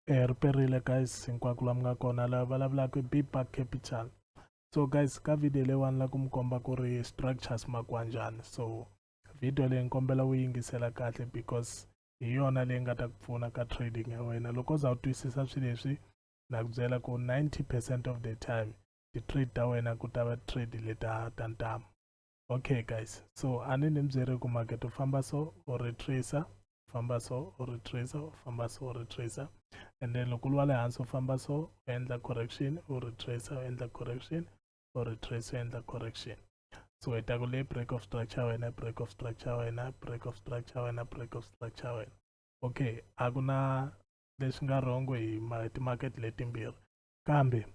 Riperile guys, hinkwako la mga kona la vulavulaka big buck capital. So guys, ka video leyiwani la ku mi komba ku ri structures makiwa njhani. So video leyi ni kombela u yingisela kahle because hi yona leyi nga ta ku pfuna ka trading ya wena. Loko u za u twisisa swilo leswi na ku byela ku 90% of the time ti-trade ta wena ku ta va trade leta ta ntamu. Okay guys, so a ni mi byeri ku market u famba so u retracer, famba so u retracer, u famba so u retracer. And then loko lu le hansi u famba so u endla correction, u retracer, u endla correction, u retracer, u endla correction. So hi ta ku leyi break of structure wena, break of structure wena, break of structure wena, break of structure wena. Okay, a ku na leswi nga wrong hi ti-market letimbirhi, kambe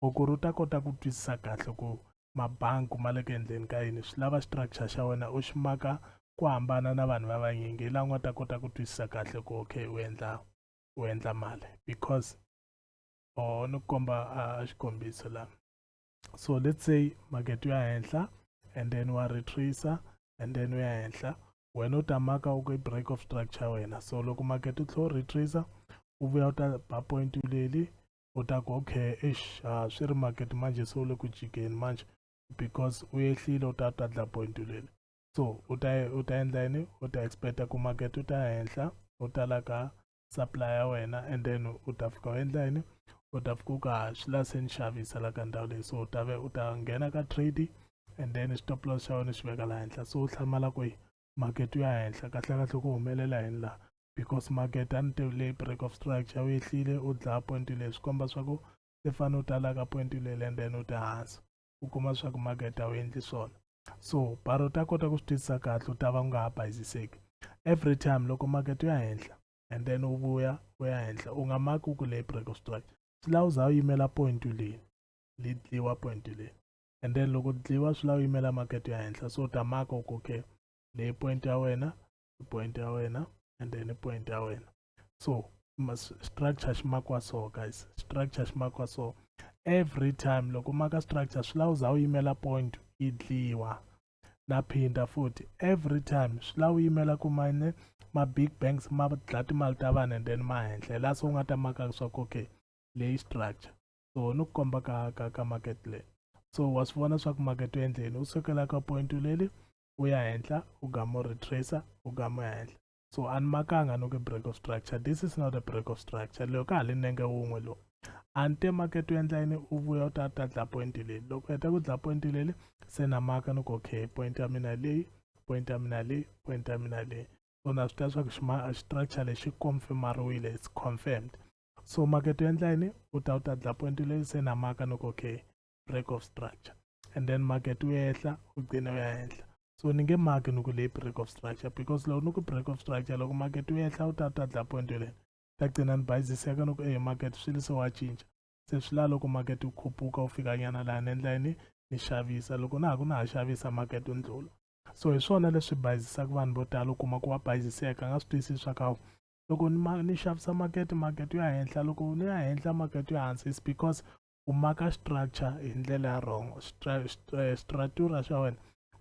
loko ri ta kota ku twisisa kahle ku mabangi ma le ku endleni ka yini, swi lava structure xa wena u xi maka ku hambana na vanhu va vanyingi. Hi laha u nga ta kota ku twisisa kahle ku okay u endla mali because ni komba a xikombiso laha. So let's say market ya henhla and then wa retracer and then u ya henhla, wena u ta maka u ku break of structure wena. So loko market u tlhe retracer u vuya u ta ba point leli u ta ku okay swi ri market manje se u le ku jikeni manje because u yehlile u ta dla point leli. So u ta endla yini, u ta expecta ku market u ta henhla u ta la ka supply ya wena and then u ta fika u endla yini, u ta fika u ka swi la se ni xavisa la ka ndhawu leyi. So u ta nghena ka trade and then stop loss xa wena xi veka la henhla. So u hlamala ku market u ya henhla kahle kahle ku humelela yini laha because market a ni te leyi break of structure u yehlile u dlaya point leyi, swi komba swa ku se fane u ta la ka point leyi and then u ta hansi u kuma swa ku market a wu endli swona. So bara u ta kota ku swi twisisa kahle u ta va u nga ha bayiziseki every time loko market u ya henhla and then u vuya u ya henhla u nga maki ku leyi break of structure. Swi lava u za u yimela point leyi li dliwa point leyi and then loko dliwa swi lava u yimela market ya henhla. So u ta maka ku okay leyi point ya wena, point ya wena and then point ya wena. So structure xi makiwa so guys, structure xi makiwa so every time loko maka structure swi lava u za u yimela point yi dliwa na phinda futhi every time swi lava u yimela ku mane ma-big banks ma dlaya timali ta vanhu and then ma henhla. Hi laha se u nga ta maka swa ku okay leyi structure. So ni ku komba ka market leyi, so wa swi vona swa ku market u endleni u sukela ka point leli u ya henhla u gama u retracer u gama u ya henhla. So a ni makanga no ku break of structure, this is not a break of structure. Leyo ka ha li nenge wun'we lowu a ni te market u endla yini, u vuya u ta dlaya point leyi. Loko heta ku dlaya point leyi se na maka ni ku okay point ya mina leyi, point ya mina leyi, point ya mina leyi. So na swi tiva swa ku structure lexi confirmariwile, it's confirmed. So market u endla yini, u ta dlaya point leyi se na maka ni ku okay break of structure and then market u yehla u gcina u ya henhla. So ni nge maki ni ku leyi break of structure because loko ni ku break of structure loko market u yehla u ta dlaya point leyi ta gcina ni bayiziseka ni ku market swilo se wa cinca. Se swi lava loko market u khuphuka u fika nyana laha ni endla yini ni xavisa, loko na ha xavisa market u ndlula. So hi swona leswi bayizisaka vanhu vo tala u kuma ku wa bayiziseka a nga swi twisisi swa ka loko ni xavisa market u ya henhla, loko ni ya henhla market u ya hansi. It's because u maka structure hi ndlela ya wrong, structura xa wena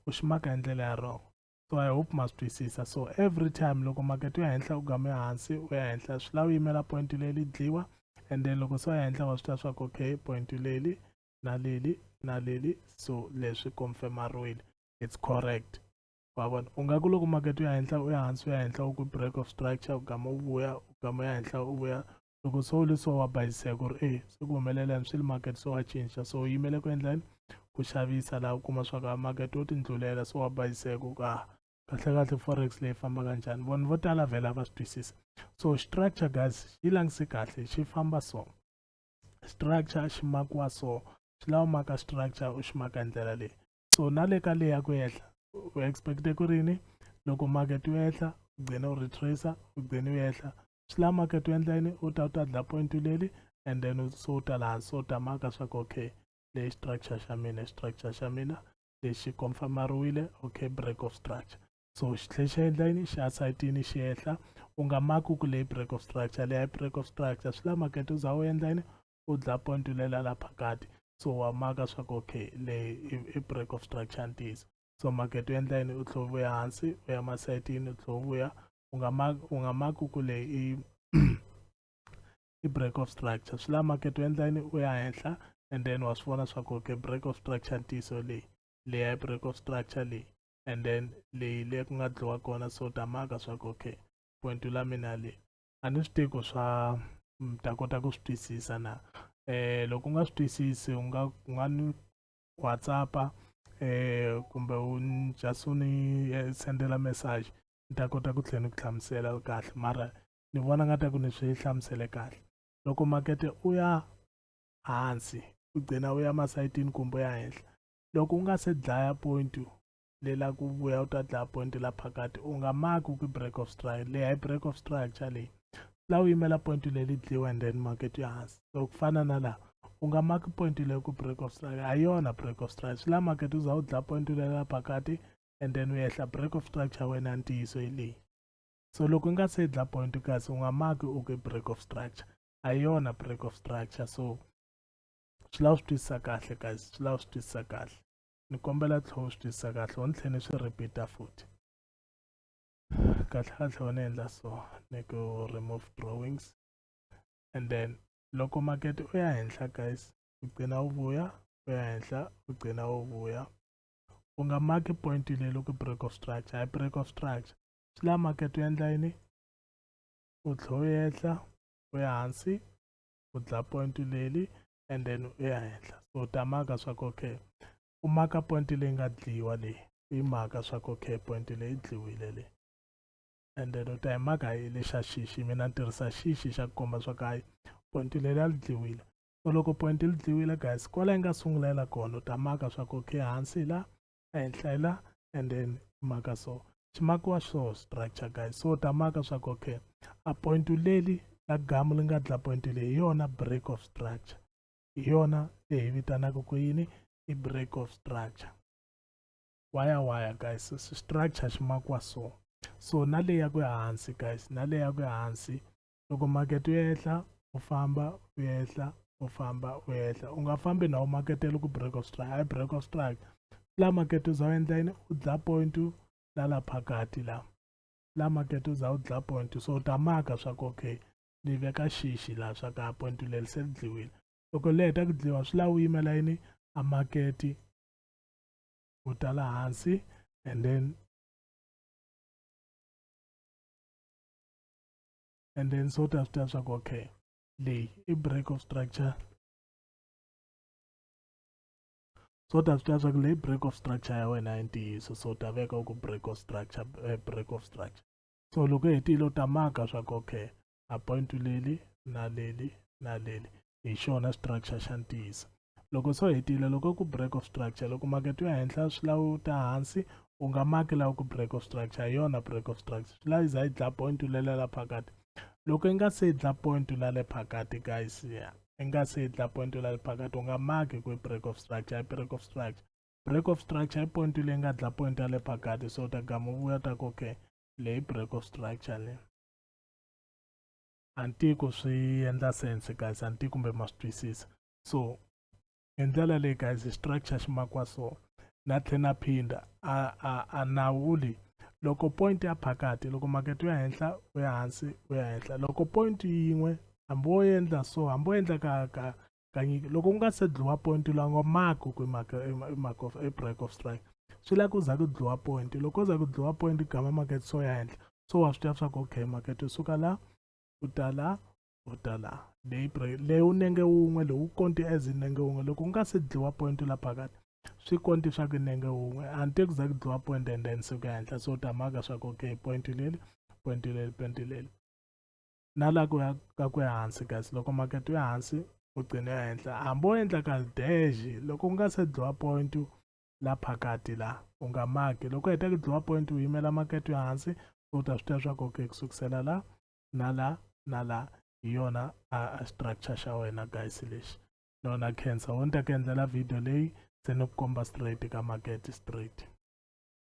u xi maka hi ndlela ya wrong. So I hope ma swi twisisa. So every time loko market u ya henhla u gama hansi u ya henhla swi lava u yimela point leyi dliwa and then loko se u ya henhla wa swi tiva swa ku okay point leli na leli na leli, so leswi confirmariwile, it's correct. Wa vona u nga ku loko market u ya henhla u ya hansi u ya henhla u ku break of structure u gama u vuya u gama u ya henhla u vuya, loko so u le so wa bayiseka ku ri se ku humelela yini swi le market so wa cinca. So u yimele ku endla yini, ku xavisa laha u kuma swa ku market wo tindlulela so wa bayiseka ku kahle kahle forex leyi fambaka njhani. Vanhu vo tala vhela va swi twisisa. So structure guys xi langise kahle xi famba so, structure xi makiwa so, swi lava u maka structure u xi maka hi ndlela leyi. So na le ka leyi ya ku hehla u expecte ku rini, loko market u hehla u gcina u retracer u gcina u hehla, swi lava market u endla yini, u ta dlaya point leli and then so u ta laha so u ta maka swa ku okay leyi structure xa mina, structure xa mina lexi confirmariwile okay break of structure. So xi tlhe xi endla yini, xi ya sayitini xi hehla u nga maki ku leyi break of structure. Leyi break of structure swi lava market u za u endla yini, u dlaya point lela la phakati. So wa maka swa ku okay leyi i break of structure ntiyiso. So market u endla yini, u tlhe u vuya hansi u ya masayitini u tlhe u vuya u nga maki ku leyi i break of structure. Swi la market u endla yini u ya henhla and then wa swi vona swa ku okay break of structure ntiyiso leyi ya break of structure leyi and then leyi ku nga dliwa kona, so ta maka swa ku okay point la mina leyi a ni swi tivi ku swa ta kota ku swi twisisa na. Loko u nga swi twisisi u nga ni WhatsApp-a kumbe just u ni sendela message ni ta kota ku tlhela ni ku hlamusela kahle, mara ni vona nga ta ku ni swi hlamusele kahle. Loko makete u ya hansi u gcina u ya masayitini kumbe u ya henhla, loko u nga se dlaya point lela ku vuya u ta dlaya point la phakati u nga maki ku break of strike leyi, hi break of structure leyi la u yimela point leyi dliwa and then market ya hansi. So ku fana na laha u nga maki point leyi ku break of strike a yona break of strike, swi la market u za u dlaya point leyi la phakati and then u yehla break of structure wena ntiyiso hi leyi. So loko u nga se dlaya point kasi u nga maki u ke break of structure a yona break of structure. So swi lava u swi twisisa kahle guys, swi lava u swi twisisa kahle, ni kombela tlhela u swi twisisa kahle u ni tlhela ni swi repeat-a futhi kahle kahle u ni endla so ni ku remove drawings and then loko market u ya henhla guys u gcina u vuya u ya henhla u gcina u vuya u nga maki point leyi loko break of structure, hi break of structure swi la market u endla yini u tlhela u yehla u ya hansi u dlaya point leyi and then u ya henhla. So u ta maka swa ku okay u maka point leyi nga dliwa leyi u yi maka swa ku okay point leyi dliwile leyi and then u ta yi maka hi le xa xixi, mina ni tirhisa xixi xa ku komba swa ku hayi point leyi ya dliwile. So loko point li dliwile guys kwala yi nga sungulela kona u ta maka swa ku okay hansi la ehenhla la and then maka so xi makiwa so structure guys. So u ta maka swa ku okay a point leli la gamu li nga dlaya point leyi hi yona break of structure, hi yona leyi hi vitanaka ku yini i break of structure. Waya guys structure xi makiwa so. So na leyi ya ku ya hansi guys, na leyi ya ku ya hansi loko market u yehla u famba u yehla u famba u yehla u nga fambi na u maketela ku break of strike, hi break of strike la market u za u endla yini u dlaya point la phakati la market u za u dlaya point. So u ta maka swa ku okay ni veka xixi laha swa ka point leri se ri dliwile. Loko li heta ku dliwa swi la u yimela yini a market u ta la hansi and then so ta swi tiva swa ku okay leyi i break of structure, so ta swi tiva swa ku leyi break of structure ya wena hi ntiyiso. So ta veka ku break of structure break of structure. So loko hetile u ta maka swa ku okay a point leli na leli na leli hi xona structure xa ntiyiso. Loko so hetile loko ku break of structure loko market ya henhla swi la u ta hansi u nga maki laha ku break of structure hi yona break of structure, swi la yi za yi dlaya point lela la phakati. Loko yi nga se dlaya point la le phakati guys i nga se dlaya point la le phakati u nga maki ku break of structure, hi break of structure. Break of structure i point leyi nga dlaya point ya le phakati. So ta gama u vuya ta ku okay leyi break of structure leyi. A ni tivi ku swi endla sense guys, a ni tivi kumbe ma swi twisisa. So hi ndlela leyi guys structure xi makiwa so. Na tlhela na phinda a nawu leyi loko point ya phakati loko market u ya henhla u ya hansi u ya henhla, loko point yin'we hambi wo endla so hambi wo endla ka nyingi loko u nga se dliwa point la nga maki ku i break of strike, swi la ku za ku dliwa point. Loko u za ku dliwa point gama market so ya henhla so wa swi tiva swa ku okay market u suka la u ta la u ta la leyi u nenge wun'we lowu wu konti as nenge wun'we. Loko u nga se dliwa point la phakati swi konti swa ku nenge wun'we until ku za ku dliwa point and then se ku ya henhla. So u ta maka swa ku okay point leli point leli na la ku ya ka ku ya hansi guys loko market u ya hansi u gcina ya henhla hambi wo endla ka dash loko u nga se dliwa point la phakati la u nga maki. Loko heta ku dliwa point u yimela market ya hansi u ta swi tiva swa ku okay kusukisela la na la hi yona a structure xa wena guys lexi. Nona khensa wo ni ta ku endlela video leyi se ni ku komba straight ka market straight.